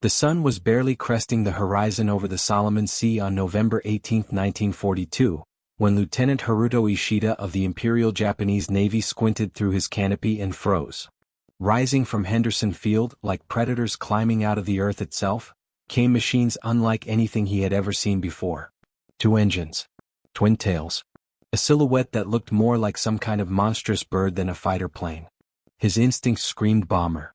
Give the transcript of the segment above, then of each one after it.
The sun was barely cresting the horizon over the Solomon Sea on November 18, 1942, when Lieutenant Haruto Ishida of the Imperial Japanese Navy squinted through his canopy and froze. Rising from Henderson Field, like predators climbing out of the earth itself, came machines unlike anything he had ever seen before. 2 engines. Twin tails. A silhouette that looked more like some kind of monstrous bird than a fighter plane. His instincts screamed bomber.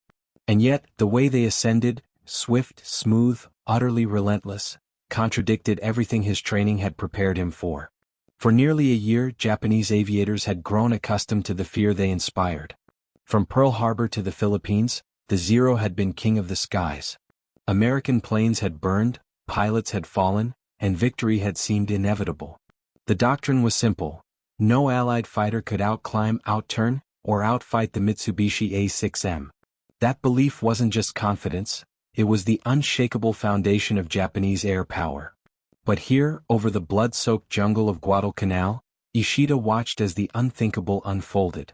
And yet, the way they ascended, swift, smooth, utterly relentless, contradicted everything his training had prepared him for. For nearly a year, Japanese aviators had grown accustomed to the fear they inspired. From Pearl Harbor to the Philippines, the Zero had been king of the skies. American planes had burned, pilots had fallen, and victory had seemed inevitable. The doctrine was simple. No Allied fighter could outclimb, outturn, or outfight the Mitsubishi A6M. That belief wasn't just confidence, it was the unshakable foundation of Japanese air power. But here, over the blood-soaked jungle of Guadalcanal, Ishida watched as the unthinkable unfolded.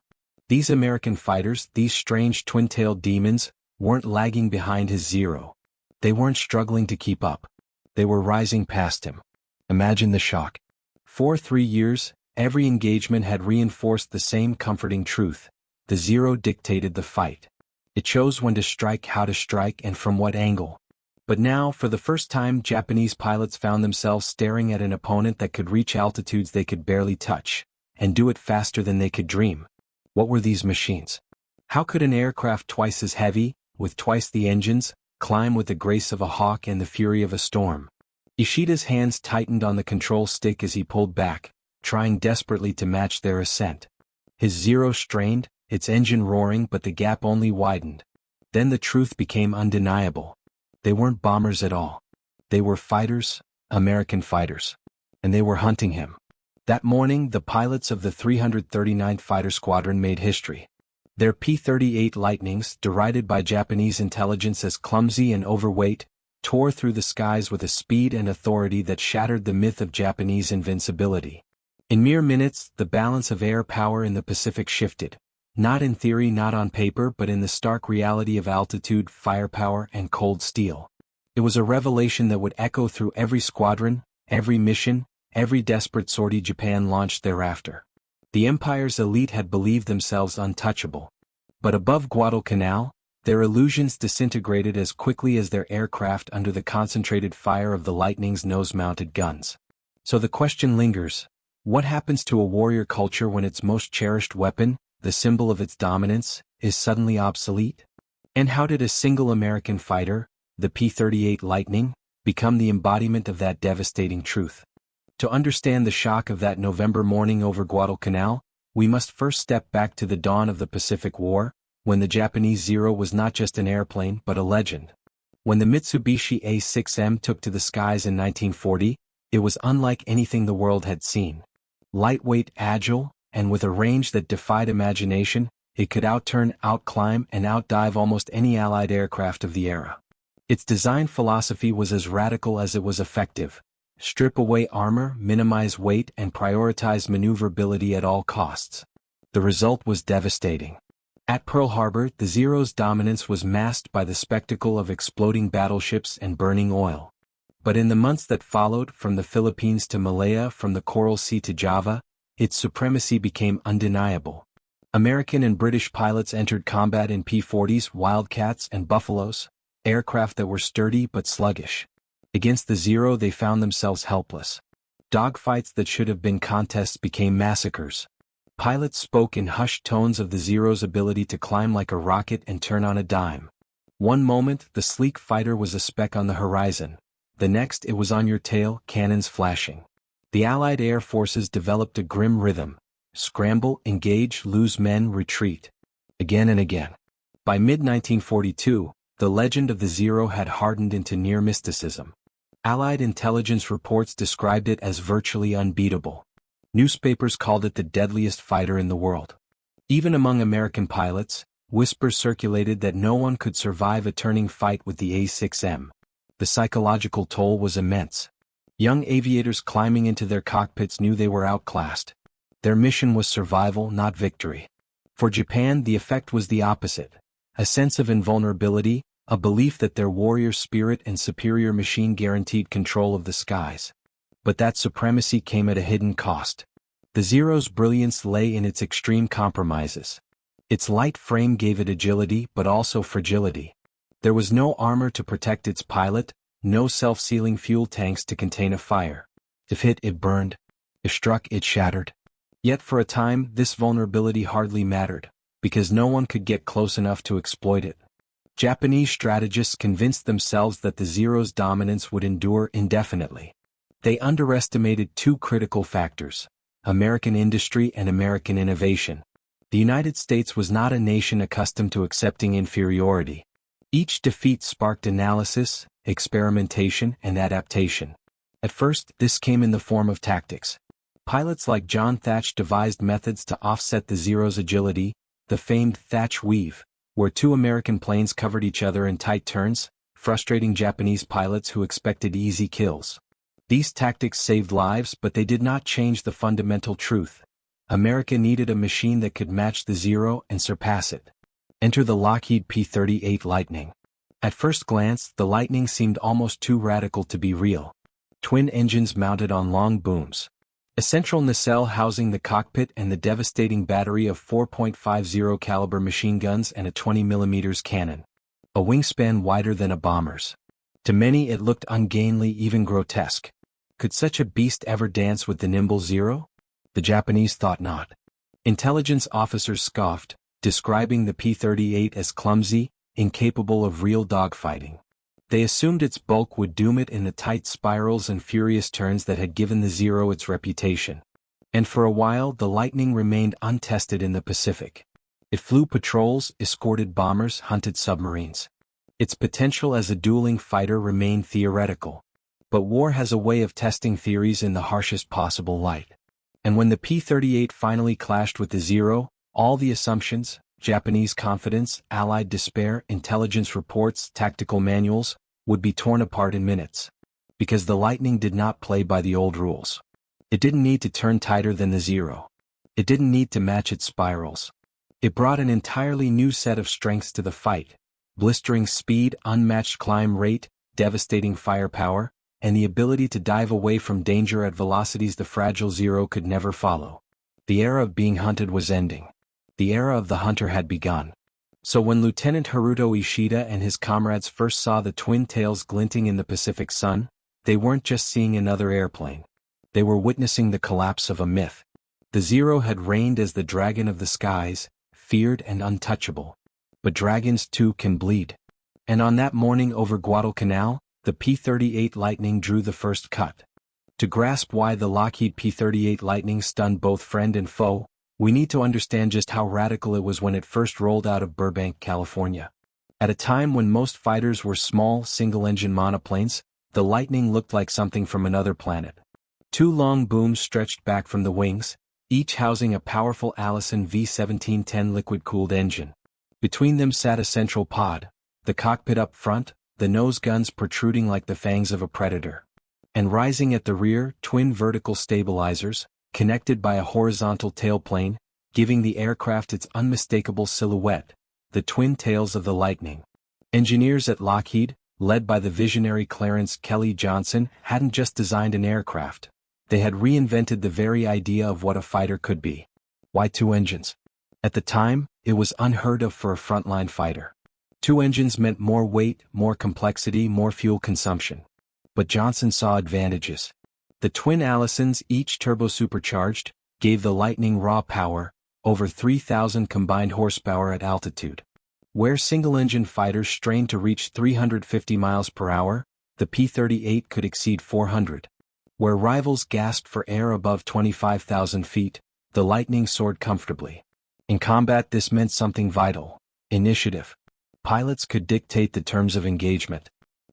These American fighters, these strange twin-tailed demons, weren't lagging behind his Zero. They weren't struggling to keep up. They were rising past him. Imagine the shock. For 3 years, every engagement had reinforced the same comforting truth. The Zero dictated the fight. It chose when to strike, how to strike, and from what angle. But now, for the first time, Japanese pilots found themselves staring at an opponent that could reach altitudes they could barely touch, and do it faster than they could dream. What were these machines? How could an aircraft twice as heavy, with twice the engines, climb with the grace of a hawk and the fury of a storm? Ishida's hands tightened on the control stick as he pulled back, trying desperately to match their ascent. His Zero strained, its engine roaring, but the gap only widened. Then the truth became undeniable. They weren't bombers at all. They were fighters, American fighters. And they were hunting him. That morning, the pilots of the 339th Fighter Squadron made history. Their P-38 Lightnings, derided by Japanese intelligence as clumsy and overweight, tore through the skies with a speed and authority that shattered the myth of Japanese invincibility. In mere minutes, the balance of air power in the Pacific shifted. Not in theory, not on paper, but in the stark reality of altitude, firepower, and cold steel. It was a revelation that would echo through every squadron, every mission, every desperate sortie Japan launched thereafter. The Empire's elite had believed themselves untouchable. But above Guadalcanal, their illusions disintegrated as quickly as their aircraft under the concentrated fire of the Lightning's nose-mounted guns. So the question lingers: what happens to a warrior culture when its most cherished weapon, the symbol of its dominance, is suddenly obsolete? And how did a single American fighter, the P-38 Lightning, become the embodiment of that devastating truth? To understand the shock of that November morning over Guadalcanal, we must first step back to the dawn of the Pacific War, when the Japanese Zero was not just an airplane but a legend. When the Mitsubishi A6M took to the skies in 1940, it was unlike anything the world had seen. Lightweight, agile, and with a range that defied imagination, it could outturn, outclimb, and outdive almost any Allied aircraft of the era. Its design philosophy was as radical as it was effective. Strip away armor, minimize weight, and prioritize maneuverability at all costs. The result was devastating. At Pearl Harbor, the Zero's dominance was masked by the spectacle of exploding battleships and burning oil. But in the months that followed, from the Philippines to Malaya, from the Coral Sea to Java, its supremacy became undeniable. American and British pilots entered combat in P-40s, Wildcats, and Buffaloes, aircraft that were sturdy but sluggish. Against the Zero, they found themselves helpless. Dogfights that should have been contests became massacres. Pilots spoke in hushed tones of the Zero's ability to climb like a rocket and turn on a dime. One moment, the sleek fighter was a speck on the horizon. The next, it was on your tail, cannons flashing. The Allied air forces developed a grim rhythm: scramble, engage, lose men, retreat. Again and again. By mid-1942, the legend of the Zero had hardened into near mysticism. Allied intelligence reports described it as virtually unbeatable. Newspapers called it the deadliest fighter in the world. Even among American pilots, whispers circulated that no one could survive a turning fight with the A6M. The psychological toll was immense. Young aviators climbing into their cockpits knew they were outclassed. Their mission was survival, not victory. For Japan, the effect was the opposite: a sense of invulnerability, a belief that their warrior spirit and superior machine guaranteed control of the skies. But that supremacy came at a hidden cost. The Zero's brilliance lay in its extreme compromises. Its light frame gave it agility but also fragility. There was no armor to protect its pilot, no self-sealing fuel tanks to contain a fire. If hit, it burned. If struck, it shattered. Yet for a time, this vulnerability hardly mattered, because no one could get close enough to exploit it. Japanese strategists convinced themselves that the Zero's dominance would endure indefinitely. They underestimated two critical factors: American industry and American innovation. The United States was not a nation accustomed to accepting inferiority. Each defeat sparked analysis, experimentation, and adaptation. At first, this came in the form of tactics. Pilots like John Thatch devised methods to offset the Zero's agility, the famed Thatch weave, where two American planes covered each other in tight turns, frustrating Japanese pilots who expected easy kills. These tactics saved lives, but they did not change the fundamental truth. America needed a machine that could match the Zero and surpass it. Enter the Lockheed P-38 Lightning. At first glance, the Lightning seemed almost too radical to be real. Twin engines mounted on long booms. A central nacelle housing the cockpit and the devastating battery of 4.50 caliber machine guns and a 20mm cannon. A wingspan wider than a bomber's. To many it looked ungainly, even grotesque. Could such a beast ever dance with the nimble Zero? The Japanese thought not. Intelligence officers scoffed, describing the P-38 as clumsy, incapable of real dogfighting. They assumed its bulk would doom it in the tight spirals and furious turns that had given the Zero its reputation. And for a while the Lightning remained untested in the Pacific. It flew patrols, escorted bombers, hunted submarines. Its potential as a dueling fighter remained theoretical. But war has a way of testing theories in the harshest possible light. And when the P-38 finally clashed with the Zero, all the assumptions, Japanese confidence, Allied despair, intelligence reports, tactical manuals, would be torn apart in minutes. Because the Lightning did not play by the old rules. It didn't need to turn tighter than the Zero. It didn't need to match its spirals. It brought an entirely new set of strengths to the fight: blistering speed, unmatched climb rate, devastating firepower, and the ability to dive away from danger at velocities the fragile Zero could never follow. The era of being hunted was ending. The era of the hunter had begun. So when Lieutenant Haruto Ishida and his comrades first saw the twin tails glinting in the Pacific sun, they weren't just seeing another airplane. They were witnessing the collapse of a myth. The Zero had reigned as the dragon of the skies, feared and untouchable. But dragons too can bleed. And on that morning over Guadalcanal, the P-38 Lightning drew the first cut. To grasp why the Lockheed P-38 Lightning stunned both friend and foe, we need to understand just how radical it was when it first rolled out of Burbank, California. At a time when most fighters were small, single-engine monoplanes, the Lightning looked like something from another planet. Two long booms stretched back from the wings, each housing a powerful Allison V1710 liquid-cooled engine. Between them sat a central pod, the cockpit up front, the nose guns protruding like the fangs of a predator. And rising at the rear, twin vertical stabilizers, connected by a horizontal tailplane, giving the aircraft its unmistakable silhouette, the twin tails of the Lightning. Engineers at Lockheed, led by the visionary Clarence Kelly Johnson, hadn't just designed an aircraft. They had reinvented the very idea of what a fighter could be. Why two engines? At the time, it was unheard of for a frontline fighter. Two engines meant more weight, more complexity, more fuel consumption. But Johnson saw advantages. The twin Allisons, each turbo-supercharged, gave the Lightning raw power, over 3,000 combined horsepower at altitude. Where single-engine fighters strained to reach 350 miles per hour, the P-38 could exceed 400. Where rivals gasped for air above 25,000 feet, the Lightning soared comfortably. In combat this meant something vital: initiative. Pilots could dictate the terms of engagement.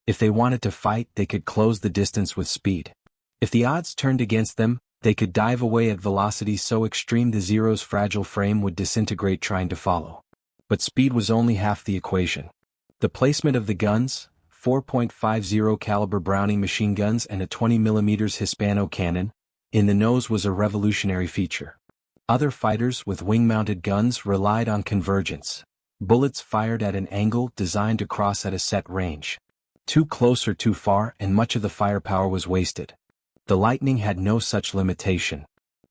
If they wanted to fight, they could close the distance with speed. If the odds turned against them, they could dive away at velocities so extreme the Zero's fragile frame would disintegrate trying to follow. But speed was only half the equation. The placement of the guns, 4.50 caliber Browning machine guns and a 20mm Hispano cannon, in the nose was a revolutionary feature. Other fighters with wing-mounted guns relied on convergence. Bullets fired at an angle designed to cross at a set range. Too close or too far, and much of the firepower was wasted. The Lightning had no such limitation.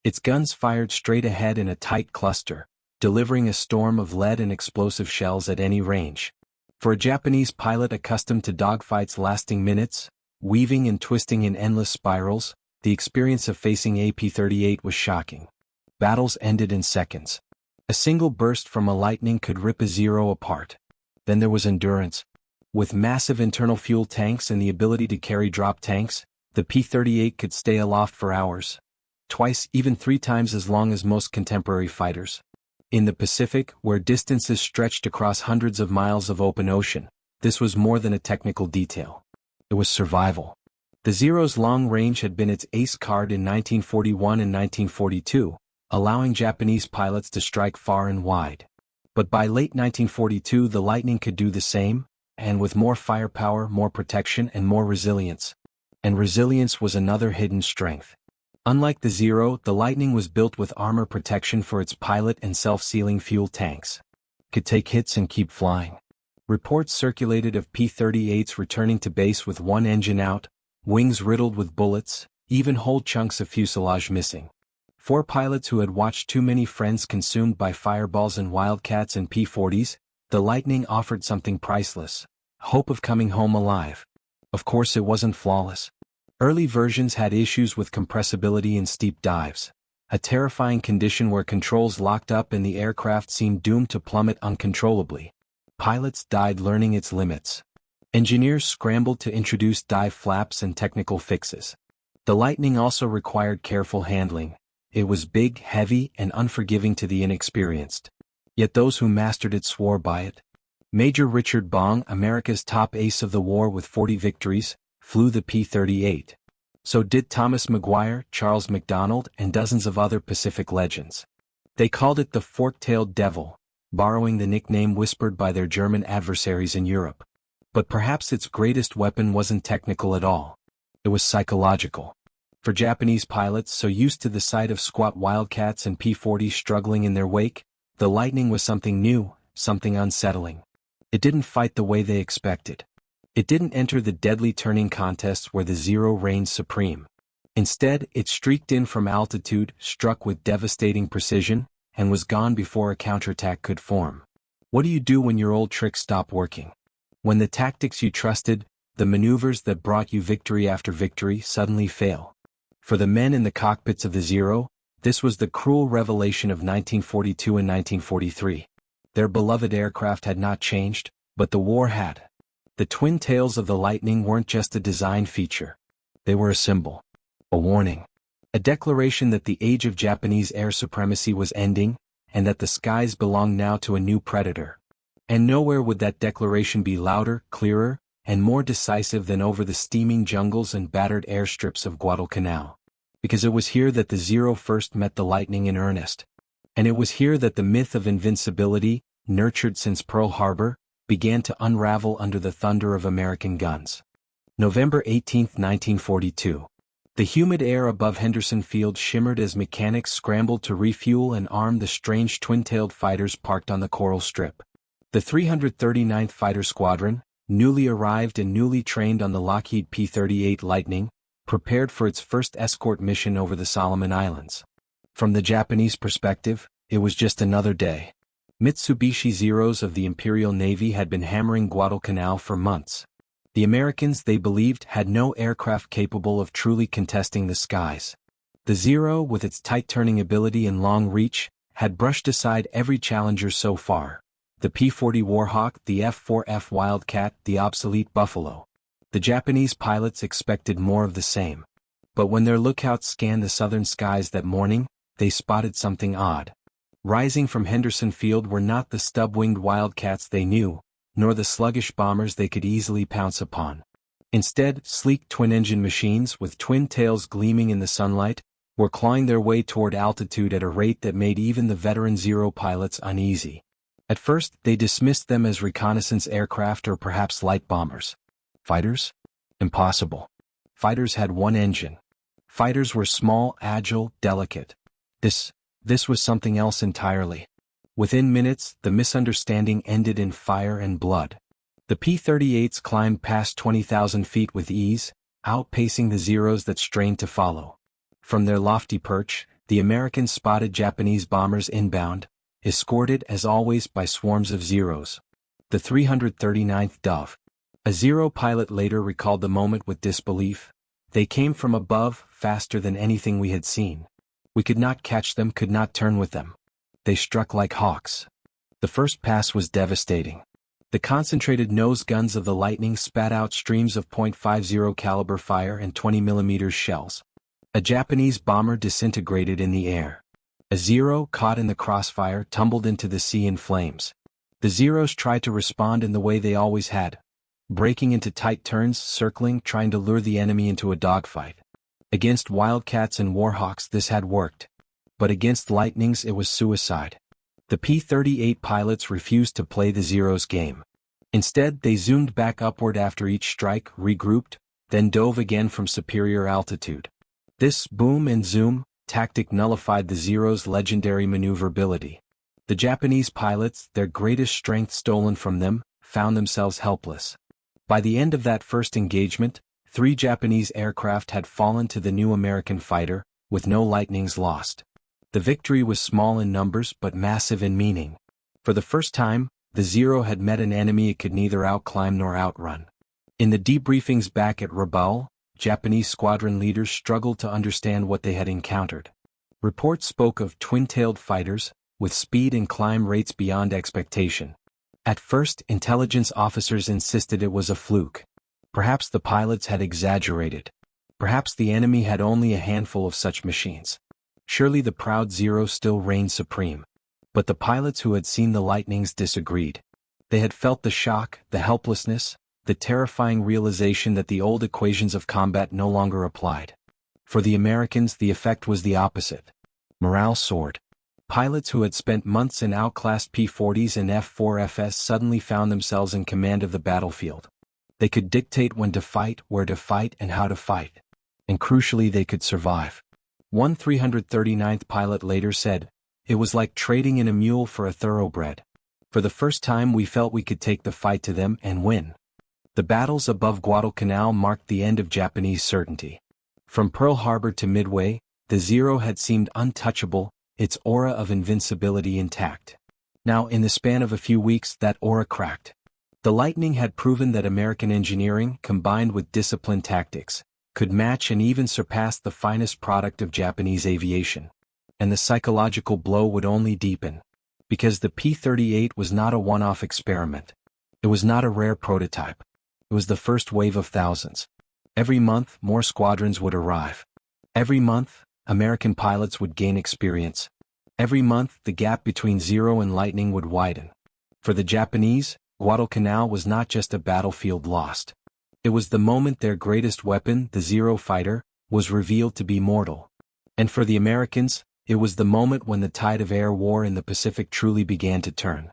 Its guns fired straight ahead in a tight cluster, delivering a storm of lead and explosive shells at any range. For a Japanese pilot accustomed to dogfights lasting minutes, weaving and twisting in endless spirals, the experience of facing a P-38 was shocking. Battles ended in seconds. A single burst from a Lightning could rip a Zero apart. Then there was endurance. With massive internal fuel tanks and the ability to carry drop tanks, the P-38 could stay aloft for hours. Twice, even 3 times as long as most contemporary fighters. In the Pacific, where distances stretched across hundreds of miles of open ocean, this was more than a technical detail. It was survival. The Zero's long range had been its ace card in 1941 and 1942, allowing Japanese pilots to strike far and wide. But by late 1942 the Lightning could do the same, and with more firepower, more protection, and more resilience. And resilience was another hidden strength. Unlike the Zero, the Lightning was built with armor protection for its pilot and self-sealing fuel tanks. Could take hits and keep flying. Reports circulated of P-38s returning to base with one engine out, wings riddled with bullets, even whole chunks of fuselage missing. For pilots who had watched too many friends consumed by fireballs and Wildcats and P-40s, the Lightning offered something priceless: hope of coming home alive. Of course it wasn't flawless. Early versions had issues with compressibility and steep dives, a terrifying condition where controls locked up and the aircraft seemed doomed to plummet uncontrollably. Pilots died learning its limits. Engineers scrambled to introduce dive flaps and technical fixes. The Lightning also required careful handling. It was big, heavy, and unforgiving to the inexperienced. Yet those who mastered it swore by it. Major Richard Bong, America's top ace of the war with 40 victories, flew the P-38. So did Thomas Maguire, Charles McDonald, and dozens of other Pacific legends. They called it the fork-tailed devil, borrowing the nickname whispered by their German adversaries in Europe. But perhaps its greatest weapon wasn't technical at all. It was psychological. For Japanese pilots so used to the sight of squat Wildcats and P-40s struggling in their wake, the Lightning was something new, something unsettling. It didn't fight the way they expected. It didn't enter the deadly turning contests where the Zero reigned supreme. Instead, it streaked in from altitude, struck with devastating precision, and was gone before a counterattack could form. What do you do when your old tricks stop working? When the tactics you trusted, the maneuvers that brought you victory after victory, suddenly fail? For the men in the cockpits of the Zero, this was the cruel revelation of 1942 and 1943. Their beloved aircraft had not changed, but the war had. The twin tails of the Lightning weren't just a design feature. They were a symbol. A warning. A declaration that the age of Japanese air supremacy was ending, and that the skies belonged now to a new predator. And nowhere would that declaration be louder, clearer, and more decisive than over the steaming jungles and battered airstrips of Guadalcanal. Because it was here that the Zero first met the Lightning in earnest. And it was here that the myth of invincibility, nurtured since Pearl Harbor, began to unravel under the thunder of American guns. November 18, 1942. The humid air above Henderson Field shimmered as mechanics scrambled to refuel and arm the strange twin-tailed fighters parked on the coral strip. The 339th Fighter Squadron, newly arrived and newly trained on the Lockheed P-38 Lightning, prepared for its first escort mission over the Solomon Islands. From the Japanese perspective, it was just another day. Mitsubishi Zeros of the Imperial Navy had been hammering Guadalcanal for months. The Americans, they believed, had no aircraft capable of truly contesting the skies. The Zero, with its tight turning ability and long reach, had brushed aside every challenger so far. The P-40 Warhawk, the F-4F Wildcat, the obsolete Buffalo. The Japanese pilots expected more of the same. But when their lookouts scanned the southern skies that morning, they spotted something odd. Rising from Henderson Field were not the stub-winged Wildcats they knew, nor the sluggish bombers they could easily pounce upon. Instead, sleek twin-engine machines with twin tails gleaming in the sunlight were clawing their way toward altitude at a rate that made even the veteran Zero pilots uneasy. At first, they dismissed them as reconnaissance aircraft or perhaps light bombers. Fighters? Impossible. Fighters had one engine. Fighters were small, agile, delicate. This was something else entirely. Within minutes, the misunderstanding ended in fire and blood. The P-38s climbed past 20,000 feet with ease, outpacing the Zeros that strained to follow. From their lofty perch, the Americans spotted Japanese bombers inbound, escorted as always by swarms of Zeros. The 339th Dove. A Zero pilot later recalled the moment with disbelief. They came from above, faster than anything we had seen. We could not catch them, could not turn with them. They struck like hawks. The first pass was devastating. The concentrated nose guns of the Lightning spat out streams of .50 caliber fire and 20mm shells. A Japanese bomber disintegrated in the air. A Zero, caught in the crossfire, tumbled into the sea in flames. The Zeros tried to respond in the way they always had, breaking into tight turns, circling, trying to lure the enemy into a dogfight. Against Wildcats and Warhawks this had worked. But against Lightnings it was suicide. The P-38 pilots refused to play the Zeros game. Instead, they zoomed back upward after each strike, regrouped, then dove again from superior altitude. This boom and zoom tactic nullified the Zeros' legendary maneuverability. The Japanese pilots, their greatest strength stolen from them, found themselves helpless. By the end of that first engagement, 3 Japanese aircraft had fallen to the new American fighter, with no Lightnings lost. The victory was small in numbers but massive in meaning. For the first time, the Zero had met an enemy it could neither outclimb nor outrun. In the debriefings back at Rabaul, Japanese squadron leaders struggled to understand what they had encountered. Reports spoke of twin-tailed fighters, with speed and climb rates beyond expectation. At first, intelligence officers insisted it was a fluke. Perhaps the pilots had exaggerated. Perhaps the enemy had only a handful of such machines. Surely the proud Zero still reigned supreme. But the pilots who had seen the Lightnings disagreed. They had felt the shock, the helplessness, the terrifying realization that the old equations of combat no longer applied. For the Americans, the effect was the opposite. Morale soared. Pilots who had spent months in outclassed P-40s and F-4FS suddenly found themselves in command of the battlefield. They could dictate when to fight, where to fight, and how to fight. And crucially, they could survive. One 339th pilot later said, "It was like trading in a mule for a thoroughbred. For the first time we felt we could take the fight to them and win." The battles above Guadalcanal marked the end of Japanese certainty. From Pearl Harbor to Midway, the Zero had seemed untouchable, its aura of invincibility intact. Now, in the span of a few weeks, that aura cracked. The Lightning had proven that American engineering, combined with disciplined tactics, could match and even surpass the finest product of Japanese aviation. And the psychological blow would only deepen. Because the P-38 was not a one-off experiment. It was not a rare prototype. It was the first wave of thousands. Every month, more squadrons would arrive. Every month, American pilots would gain experience. Every month, the gap between Zero and Lightning would widen. For the Japanese, Guadalcanal was not just a battlefield lost. It was the moment their greatest weapon, the Zero fighter, was revealed to be mortal. And for the Americans, it was the moment when the tide of air war in the Pacific truly began to turn.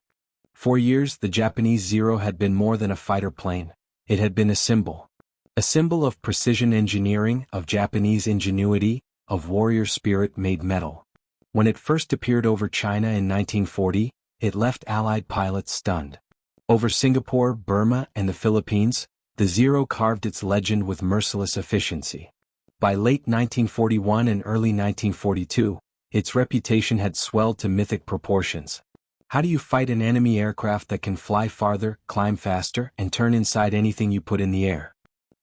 For years, the Japanese Zero had been more than a fighter plane. It had been a symbol. A symbol of precision engineering, of Japanese ingenuity, of warrior spirit made metal. When it first appeared over China in 1940, it left Allied pilots stunned. Over Singapore, Burma, and the Philippines, the Zero carved its legend with merciless efficiency. By late 1941 and early 1942, its reputation had swelled to mythic proportions. How do you fight an enemy aircraft that can fly farther, climb faster, and turn inside anything you put in the air?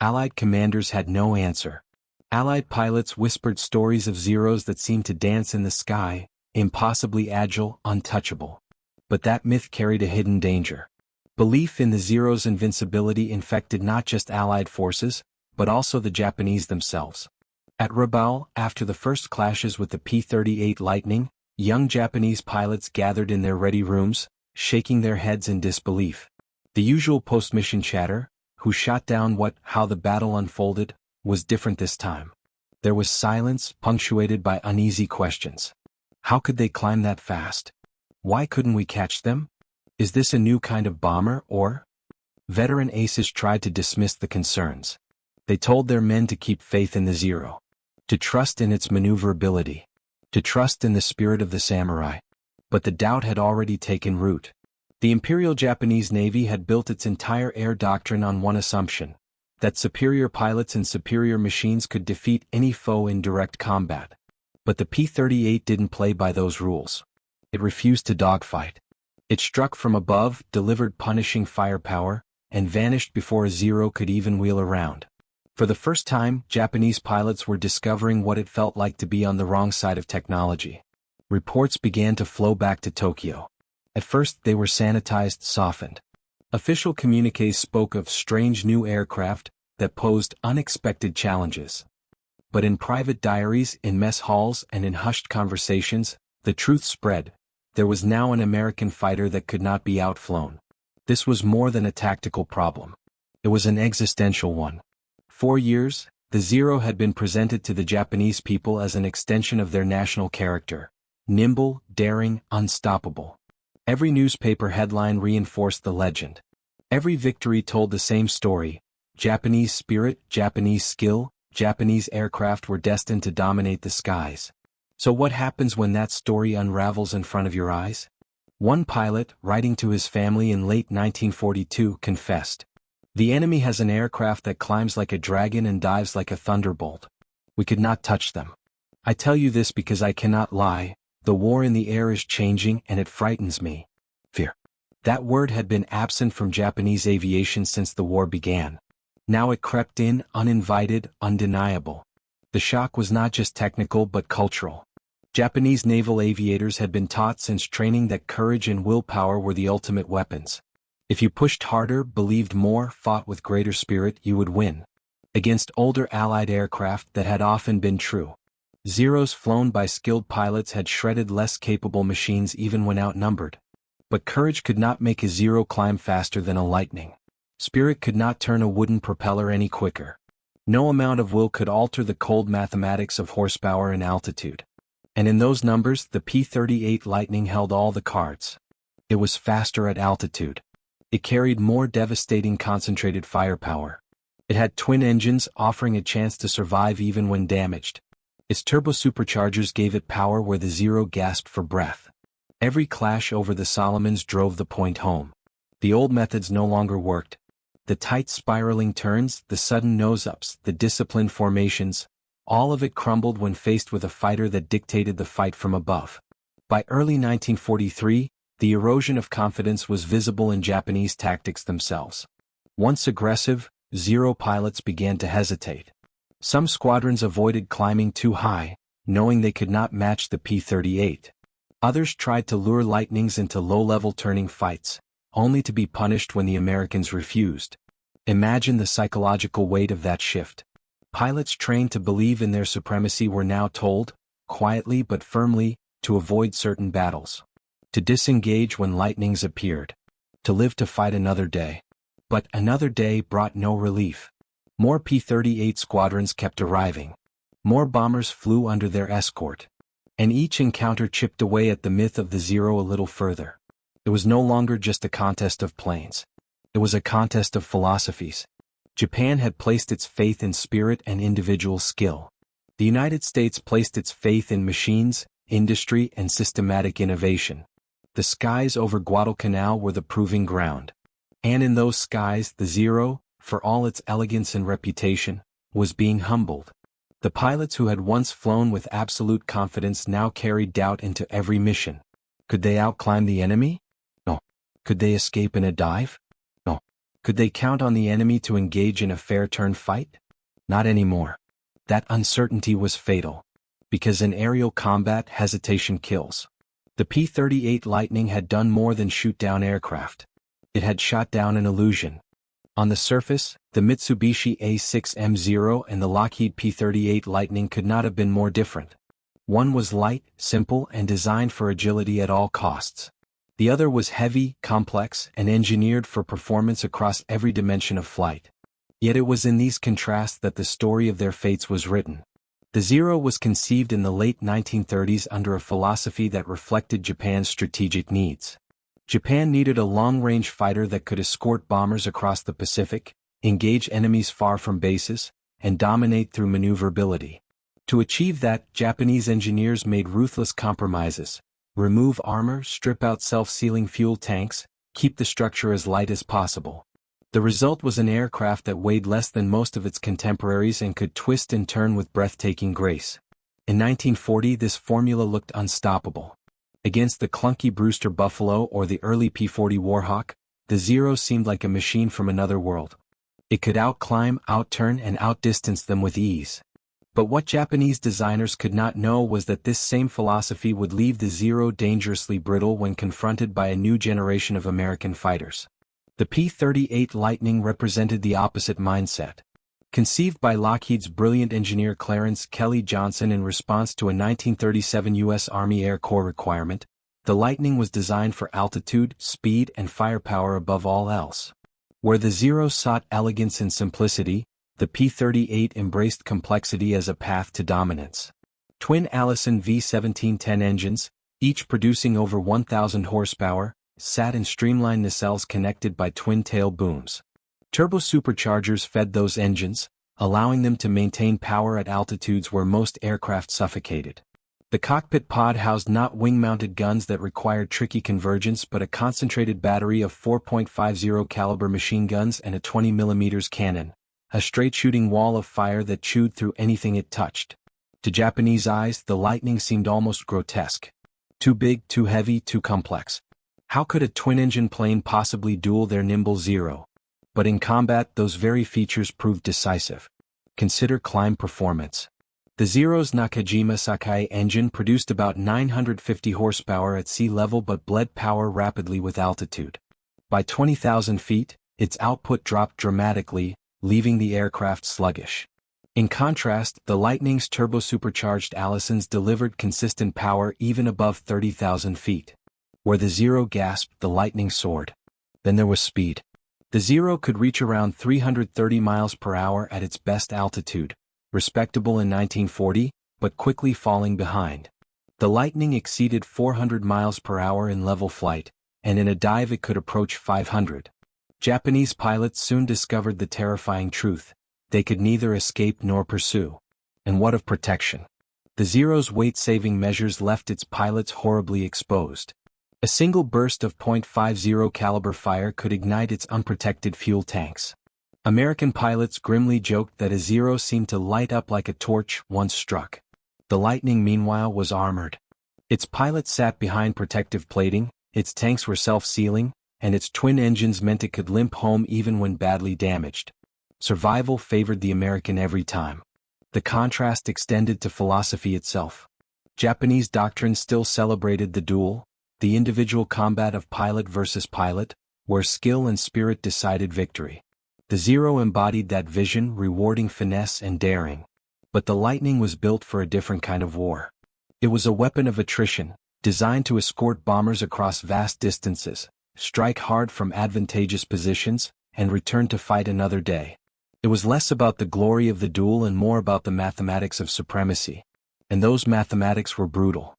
Allied commanders had no answer. Allied pilots whispered stories of Zeros that seemed to dance in the sky, impossibly agile, untouchable. But that myth carried a hidden danger. Belief in the Zero's invincibility infected not just Allied forces, but also the Japanese themselves. At Rabaul, after the first clashes with the P-38 Lightning, young Japanese pilots gathered in their ready rooms, shaking their heads in disbelief. The usual post-mission chatter, who shot down what, how the battle unfolded, was different this time. There was silence, punctuated by uneasy questions. How could they climb that fast? Why couldn't we catch them? Is this a new kind of bomber, or? Veteran aces tried to dismiss the concerns. They told their men to keep faith in the Zero, to trust in its maneuverability, to trust in the spirit of the samurai. But the doubt had already taken root. The Imperial Japanese Navy had built its entire air doctrine on one assumption: that superior pilots and superior machines could defeat any foe in direct combat. But the P-38 didn't play by those rules. It refused to dogfight. It struck from above, delivered punishing firepower, and vanished before a Zero could even wheel around. For the first time, Japanese pilots were discovering what it felt like to be on the wrong side of technology. Reports began to flow back to Tokyo. At first they were sanitized, softened. Official communiques spoke of strange new aircraft that posed unexpected challenges. But in private diaries, in mess halls, and in hushed conversations, the truth spread. There was now an American fighter that could not be outflown. This was more than a tactical problem. It was an existential one. For years, the Zero had been presented to the Japanese people as an extension of their national character: nimble, daring, unstoppable. Every newspaper headline reinforced the legend. Every victory told the same story: Japanese spirit, Japanese skill, Japanese aircraft were destined to dominate the skies. So what happens when that story unravels in front of your eyes? One pilot, writing to his family in late 1942, confessed, "The enemy has an aircraft that climbs like a dragon and dives like a thunderbolt. We could not touch them. I tell you this because I cannot lie. The war in the air is changing and it frightens me." Fear. That word had been absent from Japanese aviation since the war began. Now it crept in, uninvited, undeniable. The shock was not just technical but cultural. Japanese naval aviators had been taught since training that courage and willpower were the ultimate weapons. If you pushed harder, believed more, fought with greater spirit, you would win. Against older Allied aircraft, that had often been true. Zeros flown by skilled pilots had shredded less capable machines even when outnumbered. But courage could not make a Zero climb faster than a Lightning. Spirit could not turn a wooden propeller any quicker. No amount of will could alter the cold mathematics of horsepower and altitude. And in those numbers, the P-38 Lightning held all the cards. It was faster at altitude. It carried more devastating concentrated firepower. It had twin engines, offering a chance to survive even when damaged. Its turbo-superchargers gave it power where the Zero gasped for breath. Every clash over the Solomons drove the point home. The old methods no longer worked. The tight spiraling turns, the sudden nose-ups, the disciplined formations, all of it crumbled when faced with a fighter that dictated the fight from above. By early 1943, the erosion of confidence was visible in Japanese tactics themselves. Once aggressive, Zero pilots began to hesitate. Some squadrons avoided climbing too high, knowing they could not match the P-38. Others tried to lure Lightnings into low-level turning fights, only to be punished when the Americans refused. Imagine the psychological weight of that shift. Pilots trained to believe in their supremacy were now told, quietly but firmly, to avoid certain battles. To disengage when Lightnings appeared. To live to fight another day. But another day brought no relief. More P-38 squadrons kept arriving. More bombers flew under their escort. And each encounter chipped away at the myth of the Zero a little further. It was no longer just a contest of planes. It was a contest of philosophies. Japan had placed its faith in spirit and individual skill. The United States placed its faith in machines, industry, and systematic innovation. The skies over Guadalcanal were the proving ground. And in those skies, the Zero, for all its elegance and reputation, was being humbled. The pilots who had once flown with absolute confidence now carried doubt into every mission. Could they outclimb the enemy? No. Could they escape in a dive? No. Could they count on the enemy to engage in a fair turn fight? Not anymore. That uncertainty was fatal. Because in aerial combat, hesitation kills. The P-38 Lightning had done more than shoot down aircraft. It had shot down an illusion. On the surface, the Mitsubishi A6M0 and the Lockheed P-38 Lightning could not have been more different. One was light, simple, and designed for agility at all costs. The other was heavy, complex, and engineered for performance across every dimension of flight. Yet it was in these contrasts that the story of their fates was written. The Zero was conceived in the late 1930s under a philosophy that reflected Japan's strategic needs. Japan needed a long-range fighter that could escort bombers across the Pacific, engage enemies far from bases, and dominate through maneuverability. To achieve that, Japanese engineers made ruthless compromises, remove armor, strip out self-sealing fuel tanks, keep the structure as light as possible. The result was an aircraft that weighed less than most of its contemporaries and could twist and turn with breathtaking grace. In 1940, this formula looked unstoppable. Against the clunky Brewster Buffalo or the early P-40 Warhawk, the Zero seemed like a machine from another world. It could outclimb, outturn, and outdistance them with ease. But what Japanese designers could not know was that this same philosophy would leave the Zero dangerously brittle when confronted by a new generation of American fighters. The P-38 Lightning represented the opposite mindset. Conceived by Lockheed's brilliant engineer Clarence Kelly Johnson in response to a 1937 U.S. Army Air Corps requirement, the Lightning was designed for altitude, speed, and firepower above all else. Where the Zero sought elegance and simplicity, the P-38 embraced complexity as a path to dominance. Twin Allison V1710 engines, each producing over 1,000 horsepower, sat in streamlined nacelles connected by twin-tail booms. Turbo-superchargers fed those engines, allowing them to maintain power at altitudes where most aircraft suffocated. The cockpit pod housed not wing-mounted guns that required tricky convergence but a concentrated battery of 4.50 caliber machine guns and a 20 mm cannon, a straight-shooting wall of fire that chewed through anything it touched. To Japanese eyes, the Lightning seemed almost grotesque. Too big, too heavy, too complex. How could a twin-engine plane possibly duel their nimble Zero? But in combat, those very features proved decisive. Consider climb performance. The Zero's Nakajima Sakai engine produced about 950 horsepower at sea level but bled power rapidly with altitude. By 20,000 feet, its output dropped dramatically, leaving the aircraft sluggish. In contrast, the Lightning's turbo-supercharged Allisons delivered consistent power even above 30,000 feet. Where the Zero gasped, the Lightning soared. Then there was speed. The Zero could reach around 330 miles per hour at its best altitude, respectable in 1940, but quickly falling behind. The Lightning exceeded 400 miles per hour in level flight, and in a dive it could approach 500. Japanese pilots soon discovered the terrifying truth: they could neither escape nor pursue. And what of protection? The Zero's weight-saving measures left its pilots horribly exposed. A single burst of .50 caliber fire could ignite its unprotected fuel tanks. American pilots grimly joked that a Zero seemed to light up like a torch once struck. The Lightning, meanwhile, was armored. Its pilots sat behind protective plating, its tanks were self-sealing, and its twin engines meant it could limp home even when badly damaged. Survival favored the American every time. The contrast extended to philosophy itself. Japanese doctrine still celebrated the duel, the individual combat of pilot versus pilot, where skill and spirit decided victory. The Zero embodied that vision, rewarding finesse and daring. But the Lightning was built for a different kind of war. It was a weapon of attrition, designed to escort bombers across vast distances, strike hard from advantageous positions, and return to fight another day. It was less about the glory of the duel and more about the mathematics of supremacy. And those mathematics were brutal.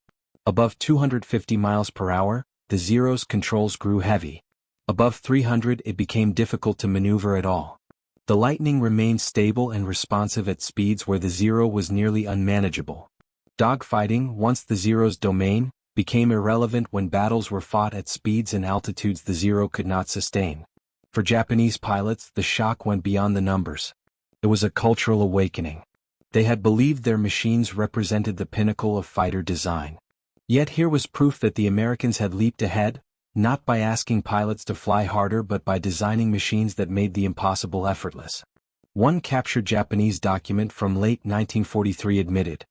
Above 250 miles per hour, the Zero's controls grew heavy. Above 300, it became difficult to maneuver at all. The Lightning remained stable and responsive at speeds where the Zero was nearly unmanageable. Dogfighting, once the Zero's domain, became irrelevant when battles were fought at speeds and altitudes the Zero could not sustain. For Japanese pilots, the shock went beyond the numbers. It was a cultural awakening. They had believed their machines represented the pinnacle of fighter design. Yet here was proof that the Americans had leaped ahead, not by asking pilots to fly harder but by designing machines that made the impossible effortless. One captured Japanese document from late 1943 admitted,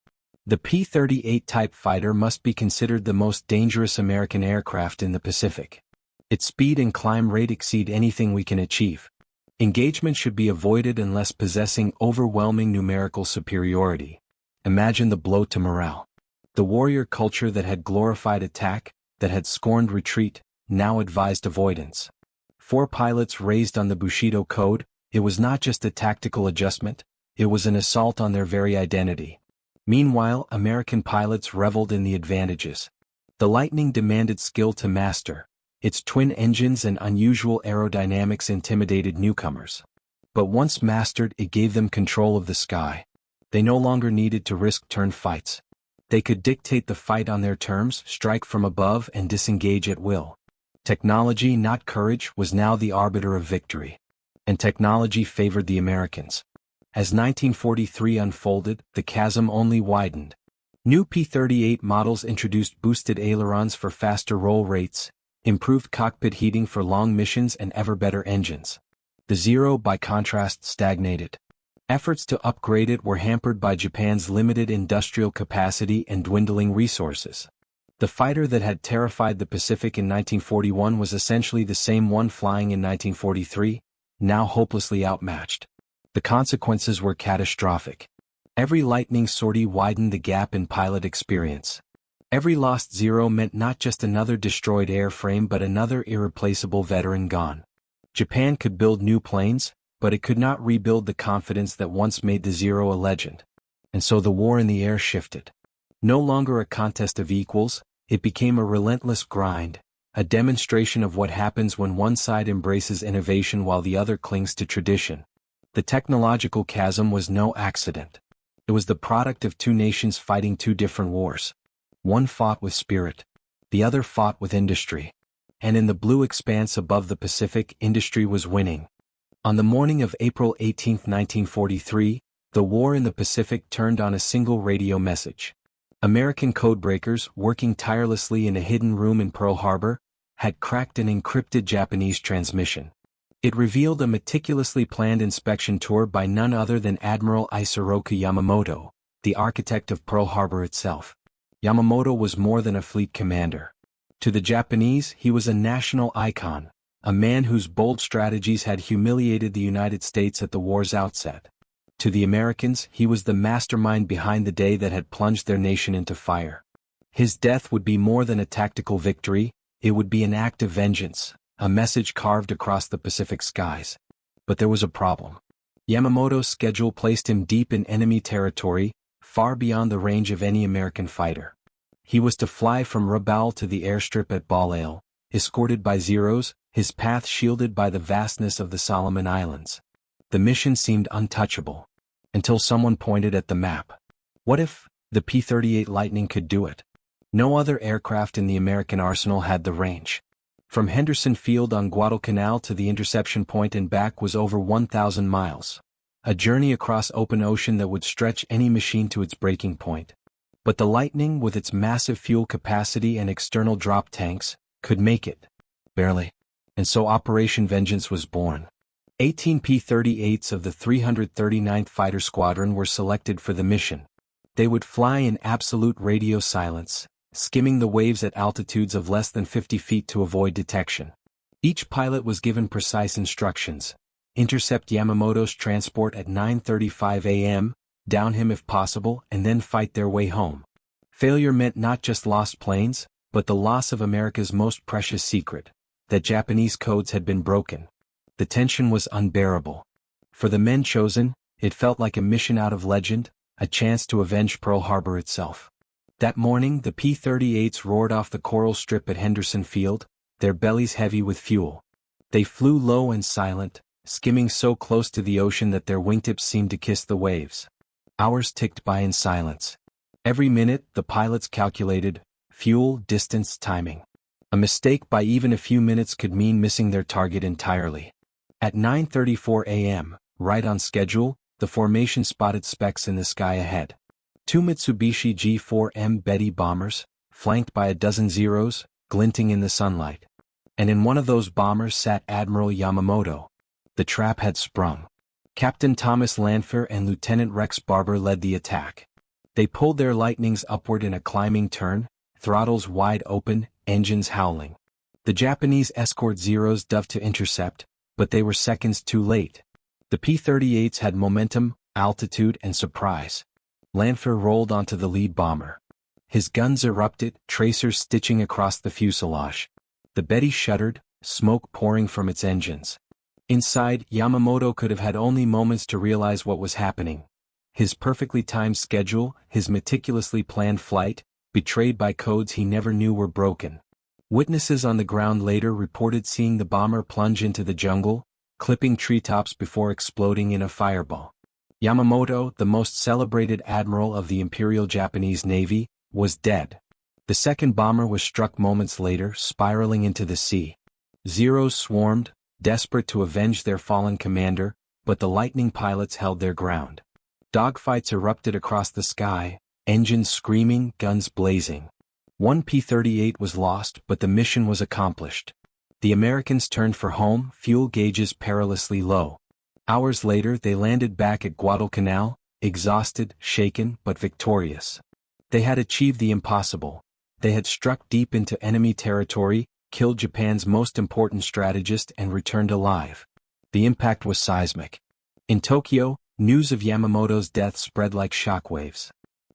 "The P-38 type fighter must be considered the most dangerous American aircraft in the Pacific. Its speed and climb rate exceed anything we can achieve. Engagement should be avoided unless possessing overwhelming numerical superiority." Imagine the blow to morale. The warrior culture that had glorified attack, that had scorned retreat, now advised avoidance. 4 pilots raised on the Bushido Code. It was not just a tactical adjustment, it was an assault on their very identity. Meanwhile, American pilots reveled in the advantages. The Lightning demanded skill to master. Its twin engines and unusual aerodynamics intimidated newcomers. But once mastered, it gave them control of the sky. They no longer needed to risk turn fights. They could dictate the fight on their terms, strike from above and disengage at will. Technology, not courage, was now the arbiter of victory. And technology favored the Americans. As 1943 unfolded, the chasm only widened. New P-38 models introduced boosted ailerons for faster roll rates, improved cockpit heating for long missions and ever better engines. The Zero, by contrast, stagnated. Efforts to upgrade it were hampered by Japan's limited industrial capacity and dwindling resources. The fighter that had terrified the Pacific in 1941 was essentially the same one flying in 1943, now hopelessly outmatched. The consequences were catastrophic. Every lightning sortie widened the gap in pilot experience. Every lost Zero meant not just another destroyed airframe but another irreplaceable veteran gone. Japan could build new planes, but it could not rebuild the confidence that once made the Zero a legend. And so the war in the air shifted. No longer a contest of equals, it became a relentless grind, a demonstration of what happens when one side embraces innovation while the other clings to tradition. The technological chasm was no accident. It was the product of two nations fighting two different wars. One fought with spirit. The other fought with industry. And in the blue expanse above the Pacific, industry was winning. On the morning of April 18, 1943, the war in the Pacific turned on a single radio message. American codebreakers, working tirelessly in a hidden room in Pearl Harbor, had cracked an encrypted Japanese transmission. It revealed a meticulously planned inspection tour by none other than Admiral Isoroku Yamamoto, the architect of Pearl Harbor itself. Yamamoto was more than a fleet commander. To the Japanese, he was a national icon, a man whose bold strategies had humiliated the United States at the war's outset. To the Americans, he was the mastermind behind the day that had plunged their nation into fire. His death would be more than a tactical victory, it would be an act of vengeance, a message carved across the Pacific skies. But there was a problem. Yamamoto's schedule placed him deep in enemy territory, far beyond the range of any American fighter. He was to fly from Rabaul to the airstrip at Balhail, escorted by Zeros, his path shielded by the vastness of the Solomon Islands. The mission seemed untouchable. Until someone pointed at the map. What if the P-38 Lightning could do it? No other aircraft in the American arsenal had the range. From Henderson Field on Guadalcanal to the interception point and back was over 1,000 miles. A journey across open ocean that would stretch any machine to its breaking point. But the Lightning, with its massive fuel capacity and external drop tanks, could make it. Barely. And so Operation Vengeance was born. 18 P-38s of the 339th Fighter Squadron were selected for the mission. They would fly in absolute radio silence, skimming the waves at altitudes of less than 50 feet to avoid detection. Each pilot was given precise instructions: intercept Yamamoto's transport at 9:35 a.m., down him if possible, and then fight their way home. Failure meant not just lost planes, but the loss of America's most precious secret, that Japanese codes had been broken. The tension was unbearable. For the men chosen, it felt like a mission out of legend, a chance to avenge Pearl Harbor itself. That morning, the P-38s roared off the coral strip at Henderson Field, their bellies heavy with fuel. They flew low and silent, skimming so close to the ocean that their wingtips seemed to kiss the waves. Hours ticked by in silence. Every minute, the pilots calculated: fuel, distance, timing. A mistake by even a few minutes could mean missing their target entirely. At 9:34 a.m., right on schedule, the formation spotted specks in the sky ahead. Two Mitsubishi G4M Betty bombers, flanked by a dozen Zeros, glinting in the sunlight. And in one of those bombers sat Admiral Yamamoto. The trap had sprung. Captain Thomas Lanphier and Lieutenant Rex Barber led the attack. They pulled their Lightnings upward in a climbing turn, throttles wide open, engines howling. The Japanese escort Zeros dove to intercept, but they were seconds too late. The P-38s had momentum, altitude, and surprise. Lanphier rolled onto the lead bomber. His guns erupted, tracers stitching across the fuselage. The Betty shuddered, smoke pouring from its engines. Inside, Yamamoto could have had only moments to realize what was happening. His perfectly timed schedule, his meticulously planned flight, betrayed by codes he never knew were broken. Witnesses on the ground later reported seeing the bomber plunge into the jungle, clipping treetops before exploding in a fireball. Yamamoto, the most celebrated admiral of the Imperial Japanese Navy, was dead. The second bomber was struck moments later, spiraling into the sea. Zeros swarmed, desperate to avenge their fallen commander, but the Lightning pilots held their ground. Dogfights erupted across the sky, engines screaming, guns blazing. One P-38 was lost, but the mission was accomplished. The Americans turned for home, fuel gauges perilously low. Hours later they landed back at Guadalcanal, exhausted, shaken, but victorious. They had achieved the impossible. They had struck deep into enemy territory, killed Japan's most important strategist and returned alive. The impact was seismic. In Tokyo, news of Yamamoto's death spread like shockwaves.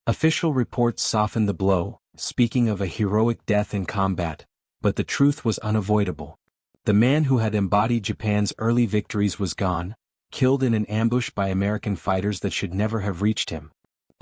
Official reports softened the blow, speaking of a heroic death in combat, but the truth was unavoidable. The man who had embodied Japan's early victories was gone, killed in an ambush by American fighters that should never have reached him.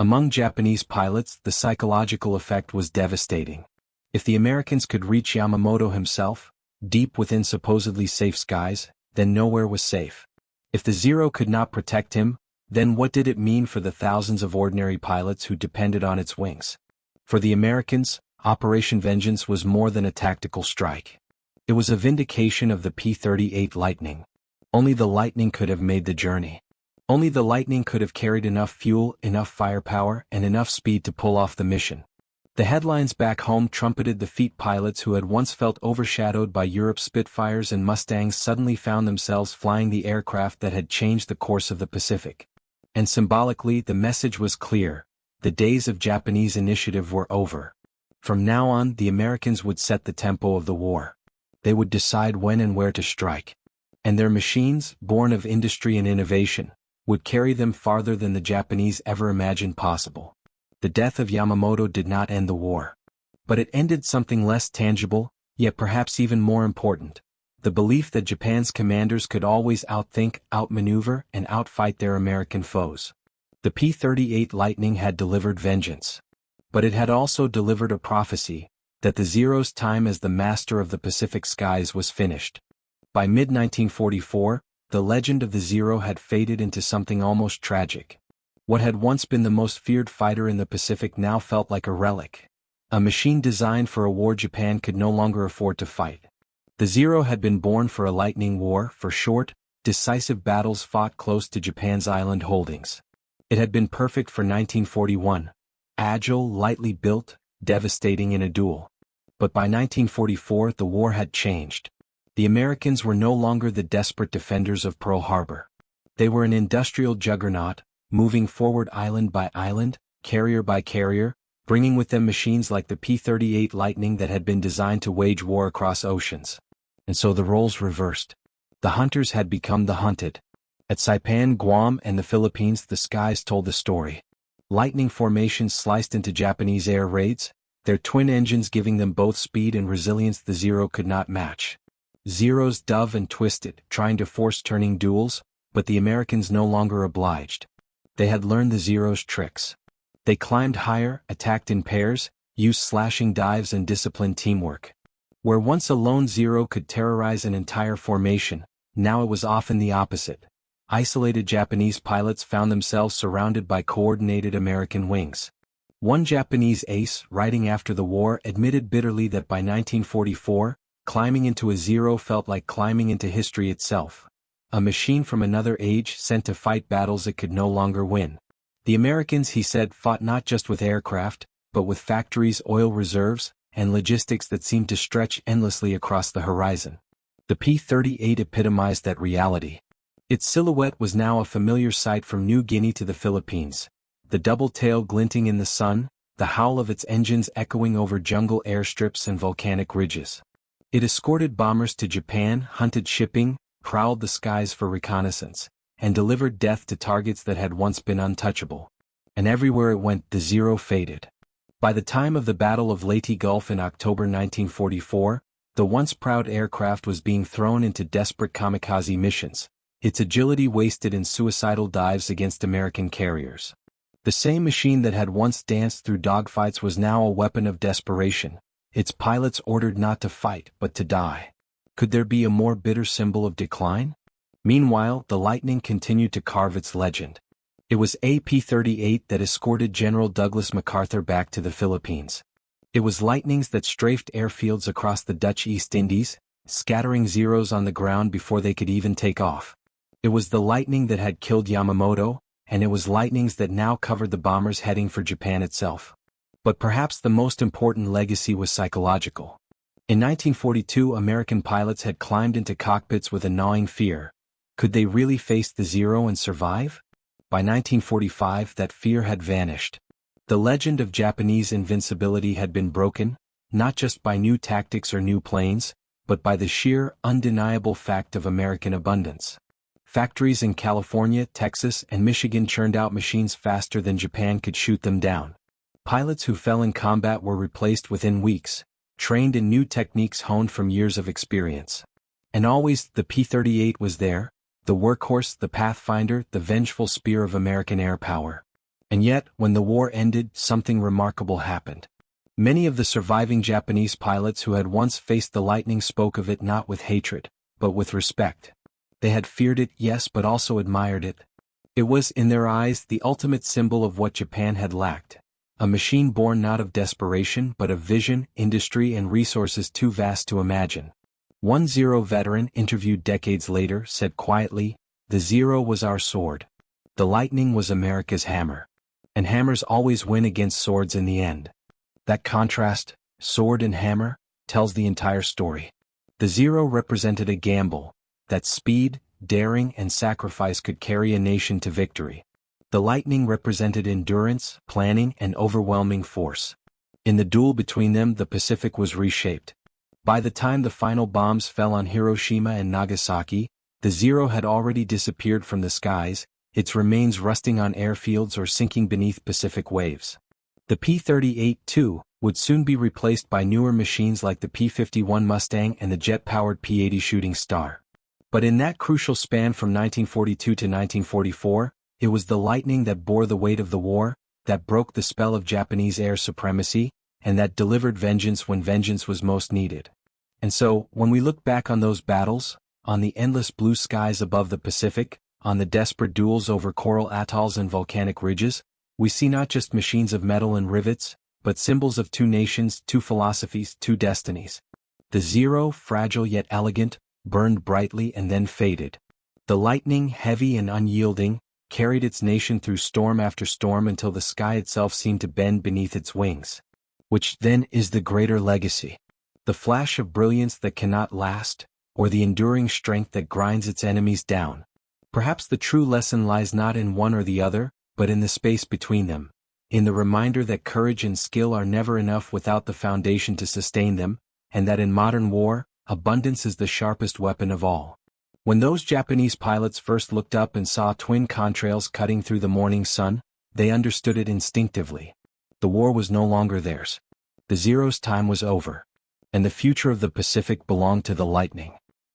Among Japanese pilots, the psychological effect was devastating. If the Americans could reach Yamamoto himself, deep within supposedly safe skies, then nowhere was safe. If the Zero could not protect him, then what did it mean for the thousands of ordinary pilots who depended on its wings? For the Americans, Operation Vengeance was more than a tactical strike. It was a vindication of the P-38 Lightning. Only the Lightning could have made the journey. Only the Lightning could have carried enough fuel, enough firepower, and enough speed to pull off the mission. The headlines back home trumpeted the feat pilots who had once felt overshadowed by Europe's Spitfires and Mustangs suddenly found themselves flying the aircraft that had changed the course of the Pacific. And symbolically, the message was clear: the days of Japanese initiative were over. From now on, the Americans would set the tempo of the war. They would decide when and where to strike. And their machines, born of industry and innovation, would carry them farther than the Japanese ever imagined possible. The death of Yamamoto did not end the war. But it ended something less tangible, yet perhaps even more important: the belief that Japan's commanders could always outthink, outmaneuver, and outfight their American foes. The P-38 Lightning had delivered vengeance. But it had also delivered a prophecy, that the Zero's time as the master of the Pacific skies was finished. By mid-1944, the legend of the Zero had faded into something almost tragic. What had once been the most feared fighter in the Pacific now felt like a relic. A machine designed for a war Japan could no longer afford to fight. The Zero had been born for a lightning war, for short, decisive battles fought close to Japan's island holdings. It had been perfect for 1941. Agile, lightly built, devastating in a duel. But by 1944 the war had changed. The Americans were no longer the desperate defenders of Pearl Harbor. They were an industrial juggernaut, moving forward island by island, carrier by carrier, bringing with them machines like the P-38 Lightning that had been designed to wage war across oceans. And so the roles reversed. The hunters had become the hunted. At Saipan, Guam, and the Philippines, the skies told the story. Lightning formations sliced into Japanese air raids, their twin engines giving them both speed and resilience the Zero could not match. Zeros dove and twisted, trying to force turning duels, but the Americans no longer obliged. They had learned the Zero's tricks. They climbed higher, attacked in pairs, used slashing dives and disciplined teamwork. Where once a lone Zero could terrorize an entire formation, now it was often the opposite. Isolated Japanese pilots found themselves surrounded by coordinated American wings. One Japanese ace, writing after the war, admitted bitterly that by 1944, climbing into a Zero felt like climbing into history itself. A machine from another age sent to fight battles it could no longer win. The Americans, he said, fought not just with aircraft, but with factories, oil reserves, and logistics that seemed to stretch endlessly across the horizon. The P-38 epitomized that reality. Its silhouette was now a familiar sight from New Guinea to the Philippines, the double tail glinting in the sun, the howl of its engines echoing over jungle airstrips and volcanic ridges. It escorted bombers to Japan, hunted shipping, prowled the skies for reconnaissance, and delivered death to targets that had once been untouchable. And everywhere it went, the Zero faded. By the time of the Battle of Leyte Gulf in October 1944, the once proud aircraft was being thrown into desperate kamikaze missions, its agility wasted in suicidal dives against American carriers. The same machine that had once danced through dogfights was now a weapon of desperation, its pilots ordered not to fight but to die. Could there be a more bitter symbol of decline? Meanwhile, the Lightning continued to carve its legend. It was a P-38 that escorted General Douglas MacArthur back to the Philippines. It was Lightnings that strafed airfields across the Dutch East Indies, scattering Zeros on the ground before they could even take off. It was the Lightning that had killed Yamamoto, and it was Lightnings that now covered the bombers heading for Japan itself. But perhaps the most important legacy was psychological. In 1942, American pilots had climbed into cockpits with a gnawing fear. Could they really face the Zero and survive? By 1945, that fear had vanished. The legend of Japanese invincibility had been broken, not just by new tactics or new planes, but by the sheer, undeniable fact of American abundance. Factories in California, Texas, and Michigan churned out machines faster than Japan could shoot them down. Pilots who fell in combat were replaced within weeks, trained in new techniques honed from years of experience. And always, the P-38 was there, the workhorse, the pathfinder, the vengeful spear of American air power. And yet, when the war ended, something remarkable happened. Many of the surviving Japanese pilots who had once faced the Lightning spoke of it not with hatred, but with respect. They had feared it, yes, but also admired it. It was, in their eyes, the ultimate symbol of what Japan had lacked. A machine born not of desperation but of vision, industry and resources too vast to imagine. One Zero veteran interviewed decades later said quietly, "The Zero was our sword. The Lightning was America's hammer. And hammers always win against swords in the end." That contrast, sword and hammer, tells the entire story. The Zero represented a gamble, that speed, daring and sacrifice could carry a nation to victory. The Lightning represented endurance, planning and overwhelming force. In the duel between them, the Pacific was reshaped. By the time the final bombs fell on Hiroshima and Nagasaki, the Zero had already disappeared from the skies, its remains rusting on airfields or sinking beneath Pacific waves. The P-38, too, would soon be replaced by newer machines like the P-51 Mustang and the jet-powered P-80 Shooting Star. But in that crucial span from 1942 to 1944, it was the Lightning that bore the weight of the war, that broke the spell of Japanese air supremacy, and that delivered vengeance when vengeance was most needed. And so, when we look back on those battles, on the endless blue skies above the Pacific, on the desperate duels over coral atolls and volcanic ridges, we see not just machines of metal and rivets, but symbols of two nations, two philosophies, two destinies. The Zero, fragile yet elegant, burned brightly and then faded. The Lightning, heavy and unyielding, carried its nation through storm after storm until the sky itself seemed to bend beneath its wings. Which then is the greater legacy? The flash of brilliance that cannot last, or the enduring strength that grinds its enemies down? Perhaps the true lesson lies not in one or the other, but in the space between them, in the reminder that courage and skill are never enough without the foundation to sustain them, and that in modern war, abundance is the sharpest weapon of all. When those Japanese pilots first looked up and saw twin contrails cutting through the morning sun, they understood it instinctively. The war was no longer theirs. The Zero's time was over. And the future of the Pacific belonged to the Lightning.